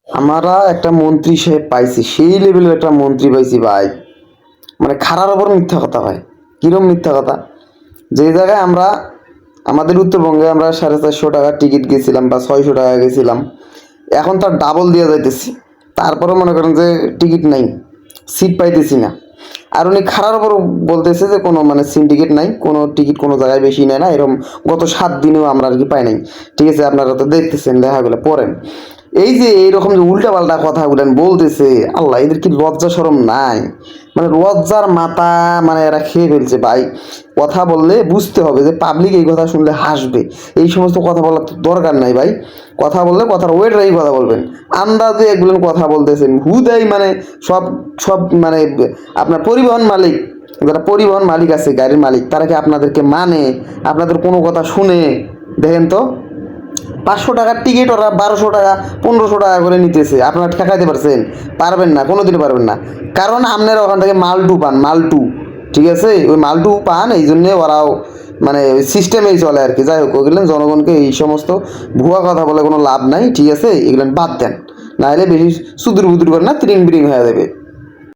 আমরা একটা মন্ত্রী সাহেব পাইছি, সেই লেভেলের একটা মন্ত্রী পাইছি ভাই। মানে খারার ওপর মিথ্যা কথা ভাই। কিরম মিথ্যা কথা? যে জায়গায় আমরা আমাদের উত্তরবঙ্গে আমরা 450 টাকার টিকিট গেছিলাম বা 600 টাকা গেছিলাম, এখন তার ডাবল দিয়ে যাইতেছি। তারপরেও মনে করেন যে টিকিট নাই, সিট পাইতেছি না। আর উনি খারার ওপর বলতেছে যে কোনো মানে সিন্ডিকেট নাই, কোনো টিকিট কোনো জায়গায় বেশি নেয় না, এরকম গত 7 দিনেও আমরা আর কি পাই নাই। ঠিক আছে, আপনারা তো দেখতেছেন, লেখাগুলো পড়েন। এই যে এইরকম যে উল্টাপাল্টা কথাগুলো বলতেছে, আল্লাহ এদের কি লজ্জা শরম নাই? মানে লজ্জার মাথা মানে এরা খেয়ে ফেলছে ভাই। কথা বললে বুঝতে হবে যে পাবলিক এই কথা শুনলে হাসবে। এই সমস্ত কথা বলার তো দরকার নাই ভাই। কথা বললে কথার ওয়েট রেখে কথা বলবেন। আন্দাজে এগুলো কথা বলতেছেন হুদাই, মানে সব সব মানে আপনার পরিবহন মালিক, যারা পরিবহন মালিক আছে, গাড়ির মালিক, তারা কি আপনাদেরকে মানে? আপনাদের কোনো কথা শুনে? দেখেন তো, 500 টাকার টিকিট ওরা 1200 টাকা 1500 টাকা করে নিতেছে। আপনারা ঠেকাইতে পারছেন? পারবেন না, কোনোদিনই পারবেন না। কারণ আপনারা ওখান থেকে মালটু পান, মালটু। ঠিক আছে, ওই মালটু পান, এই জন্যে ওরাও মানে ওই সিস্টেমেই চলে আর কি। যাই হোক, ওগুলেন জনগণকে এই সমস্ত ভুয়া কথা বলে কোনো লাভ নাই। ঠিক আছে, এগুলেন বাদ দেন, নাহলে বেশি সুদূর বুদুর করে না, ত্রিং বিরিং হয়ে যাবে।